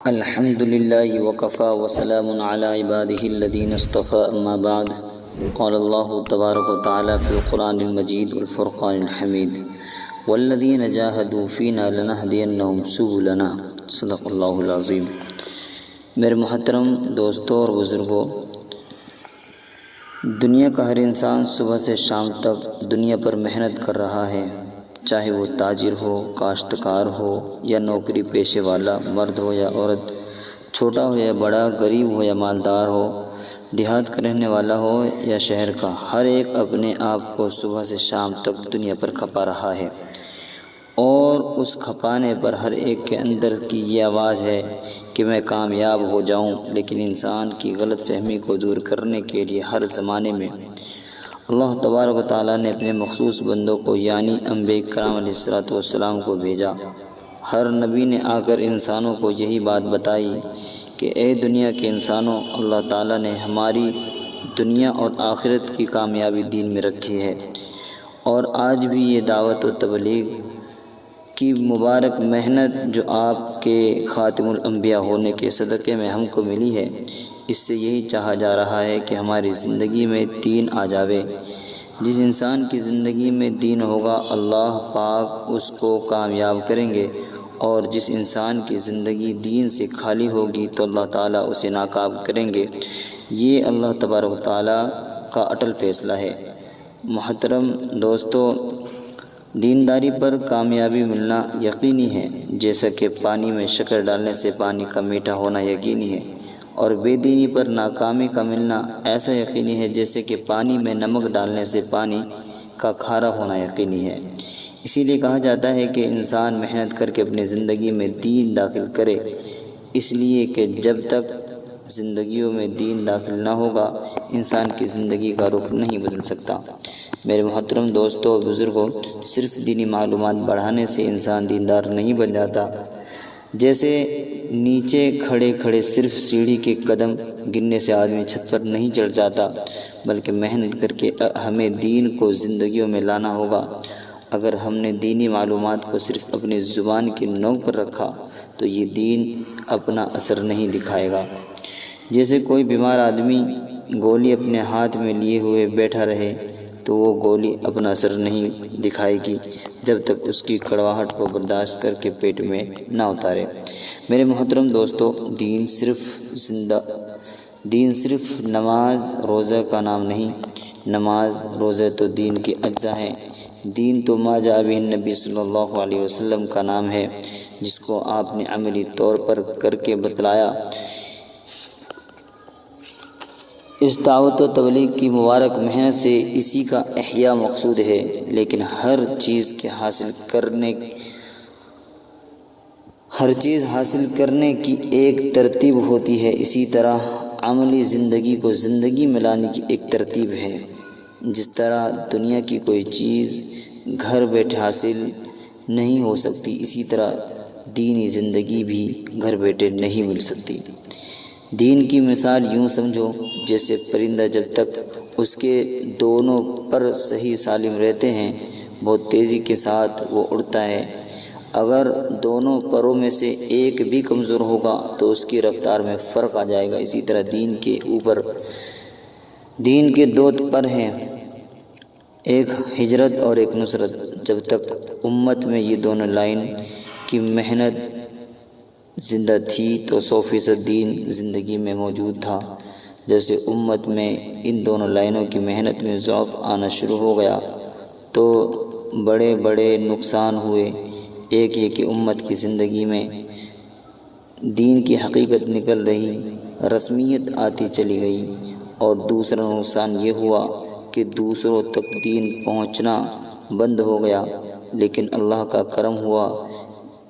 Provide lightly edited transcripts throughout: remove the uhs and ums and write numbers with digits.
الحمد لله وكفى وسلام على عباده الذين اصطفى أما بعد قال الله تبارك وتعالى في القرآن المجيد والفرقان الحميد والذين جاهدوا فينا لنهدينهم سبلنا صدق اللہ العظیم۔ میرے محترم دوستوں اور بزرگوں، دنیا کا ہر انسان صبح سے شام تک دنیا پر محنت کر رہا ہے، چاہے وہ تاجر ہو، کاشتکار ہو یا نوکری پیشے والا، مرد ہو یا عورت، چھوٹا ہو یا بڑا، غریب ہو یا مالدار ہو، دیہات کا رہنے والا ہو یا شہر کا، ہر ایک اپنے آپ کو صبح سے شام تک دنیا پر کھپا رہا ہے، اور اس کھپانے پر ہر ایک کے اندر کی یہ آواز ہے کہ میں کامیاب ہو جاؤں۔ لیکن انسان کی غلط فہمی کو دور کرنے کے لیے ہر زمانے میں اللہ تبارک و تعالیٰ نے اپنے مخصوص بندوں کو یعنی انبیاء کرام علیہ السلام کو بھیجا۔ ہر نبی نے آ کر انسانوں کو یہی بات بتائی کہ اے دنیا کے انسانوں، اللہ تعالیٰ نے ہماری دنیا اور آخرت کی کامیابی دین میں رکھی ہے، اور آج بھی یہ دعوت و تبلیغ کی مبارک محنت جو آپ کے خاتم الانبیاء ہونے کے صدقے میں ہم کو ملی ہے، اس سے یہی چاہا جا رہا ہے کہ ہماری زندگی میں دین آ جاوے۔ جس انسان کی زندگی میں دین ہوگا، اللہ پاک اس کو کامیاب کریں گے، اور جس انسان کی زندگی دین سے خالی ہوگی تو اللہ تعالیٰ اسے ناکام کریں گے۔ یہ اللہ تبارک و تعالیٰ کا اٹل فیصلہ ہے۔ محترم دوستو، دینداری پر کامیابی ملنا یقینی ہے، جیسا کہ پانی میں شکر ڈالنے سے پانی کا میٹھا ہونا یقینی ہے، اور بے دینی پر ناکامی کا ملنا ایسا یقینی ہے جیسے کہ پانی میں نمک ڈالنے سے پانی کا کھارا ہونا یقینی ہے۔ اسی لیے کہا جاتا ہے کہ انسان محنت کر کے اپنی زندگی میں دین داخل کرے، اس لیے کہ جب تک زندگیوں میں دین داخل نہ ہوگا، انسان کی زندگی کا رخ نہیں بدل سکتا۔ میرے محترم دوستوں اور بزرگوں، صرف دینی معلومات بڑھانے سے انسان دیندار نہیں بن جاتا۔ جیسے نیچے کھڑے کھڑے صرف سیڑھی کے قدم گننے سے آدمی چھت پر نہیں چڑھ جاتا، بلکہ محنت کر کے ہمیں دین کو زندگیوں میں لانا ہوگا۔ اگر ہم نے دینی معلومات کو صرف اپنی زبان کی نوک پر رکھا تو یہ دین اپنا اثر نہیں دکھائے گا۔ جیسے کوئی بیمار آدمی گولی اپنے ہاتھ میں لیے ہوئے بیٹھا رہے تو وہ گولی اپنا اثر نہیں دکھائے گی جب تک اس کی کڑواہٹ کو برداشت کر کے پیٹ میں نہ اتارے۔ میرے محترم دوستو، دین صرف نماز روزہ کا نام نہیں، نماز روزہ تو دین کے اجزاء ہیں۔ دین تو ما جاء بہ النبی صلی اللہ علیہ وسلم کا نام ہے، جس کو آپ نے عملی طور پر کر کے بتلایا۔ اس دعوت و تبلیغ کی مبارک محنت سے اسی کا احیاء مقصود ہے، لیکن ہر چیز حاصل کرنے کی ایک ترتیب ہوتی ہے، اسی طرح عملی زندگی کو زندگی میں لانے کی ایک ترتیب ہے۔ جس طرح دنیا کی کوئی چیز گھر بیٹھے حاصل نہیں ہو سکتی، اسی طرح دینی زندگی بھی گھر بیٹھے نہیں مل سکتی۔ دین کی مثال یوں سمجھو، جیسے پرندہ جب تک اس کے دونوں پر صحیح سالم رہتے ہیں، بہت تیزی کے ساتھ وہ اڑتا ہے۔ اگر دونوں پروں میں سے ایک بھی کمزور ہوگا تو اس کی رفتار میں فرق آ جائے گا۔ اسی طرح دین کے دو پر ہیں، ایک ہجرت اور ایک نصرت۔ جب تک امت میں یہ دونوں لائن کی محنت زندہ تھی تو 100% دین زندگی میں موجود تھا۔ جیسے امت میں ان دونوں لائنوں کی محنت میں ضعف آنا شروع ہو گیا تو بڑے بڑے نقصان ہوئے۔ ایک یہ کہ امت کی زندگی میں دین کی حقیقت نکل رہی، رسمیت آتی چلی گئی، اور دوسرا نقصان یہ ہوا کہ دوسروں تک دین پہنچنا بند ہو گیا۔ لیکن اللہ کا کرم ہوا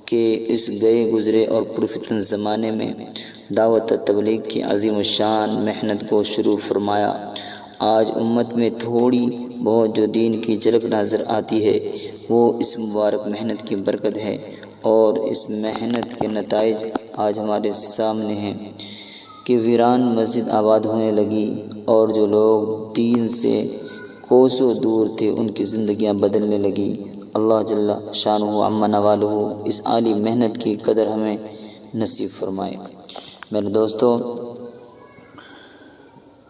کہ اس گئے گزرے اور پرفتن زمانے میں دعوت و تبلیغ کی عظیم الشان محنت کو شروع فرمایا۔ آج امت میں تھوڑی بہت جو دین کی جھلک نظر آتی ہے، وہ اس مبارک محنت کی برکت ہے، اور اس محنت کے نتائج آج ہمارے سامنے ہیں کہ ویران مسجد آباد ہونے لگی، اور جو لوگ دین سے کوسوں دور تھے ان کی زندگیاں بدلنے لگی۔ اللہ جل شانہ عم نوالہ اس عالی محنت کی قدر ہمیں نصیب فرمائے۔ میرے دوستو،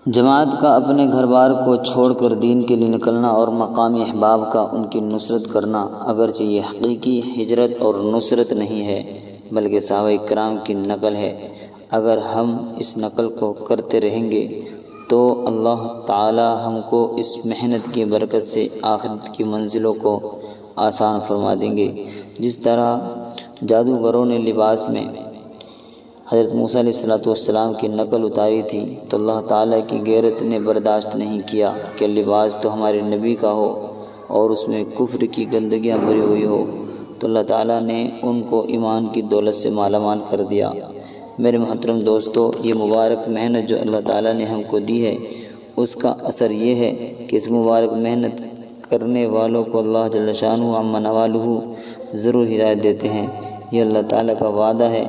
جماعت کا اپنے گھر بار کو چھوڑ کر دین کے لیے نکلنا اور مقامی احباب کا ان کی نصرت کرنا، اگرچہ یہ حقیقی ہجرت اور نصرت نہیں ہے بلکہ صحابہ کرام کی نقل ہے۔ اگر ہم اس نقل کو کرتے رہیں گے تو اللہ تعالی ہم کو اس محنت کی برکت سے آخرت کی منزلوں کو آسان فرما دیں گے۔ جس طرح جادوگروں نے لباس میں حضرت موسیٰ علیہ السلام کی نقل اتاری تھی تو اللہ تعالیٰ کی غیرت نے برداشت نہیں کیا کہ لباس تو ہمارے نبی کا ہو اور اس میں کفر کی گندگیاں بھری ہوئی ہو، تو اللہ تعالیٰ نے ان کو ایمان کی دولت سے مالا مال کر دیا۔ میرے محترم دوستو، یہ مبارک محنت جو اللہ تعالیٰ نے ہم کو دی ہے، اس کا اثر یہ ہے کہ اس مبارک محنت کرنے والوں کو اللہ جل شانہ عما نوالہ ضرور ہدایت دیتے ہیں۔ یہ اللہ تعالیٰ کا وعدہ ہے،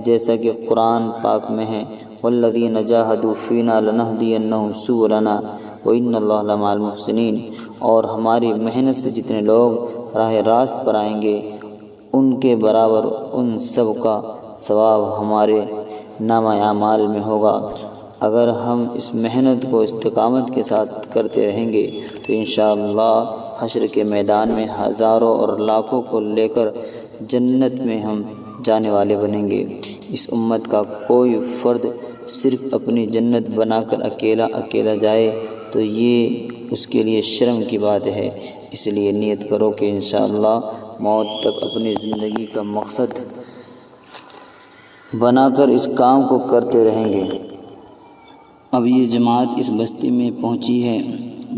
جیسا کہ قرآن پاک میں ہے، والذین جاہدوا فینا لنہدینہم سبلنا وان اللہ لمع المحسنین، اور ہماری محنت سے جتنے لوگ راہ راست پر آئیں گے ان کے برابر ان سب کا ثواب ہمارے نامہ اعمال میں ہوگا۔ اگر ہم اس محنت کو استقامت کے ساتھ کرتے رہیں گے تو انشاءاللہ حشر کے میدان میں ہزاروں اور لاکھوں کو لے کر جنت میں ہم جانے والے بنیں گے۔ اس امت کا کوئی فرد صرف اپنی جنت بنا کر اکیلا جائے تو یہ اس کے لیے شرم کی بات ہے۔ اس لیے نیت کرو کہ انشاءاللہ موت تک اپنی زندگی کا مقصد بنا کر اس کام کو کرتے رہیں گے۔ اب یہ جماعت اس بستی میں پہنچی ہے،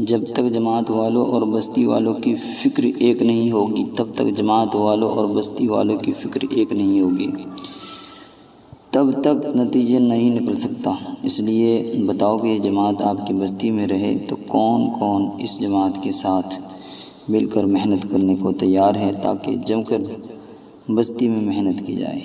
جب تک جماعت والوں اور بستی والوں کی فکر ایک نہیں ہوگی تب تک جماعت والوں اور بستی والوں کی فکر ایک نہیں ہوگی، تب تک نتیجہ نہیں نکل سکتا۔ اس لیے بتاؤ کہ یہ جماعت آپ کی بستی میں رہے تو کون کون اس جماعت کے ساتھ مل کر محنت کرنے کو تیار ہے، تاکہ جم کر بستی میں محنت کی جائے۔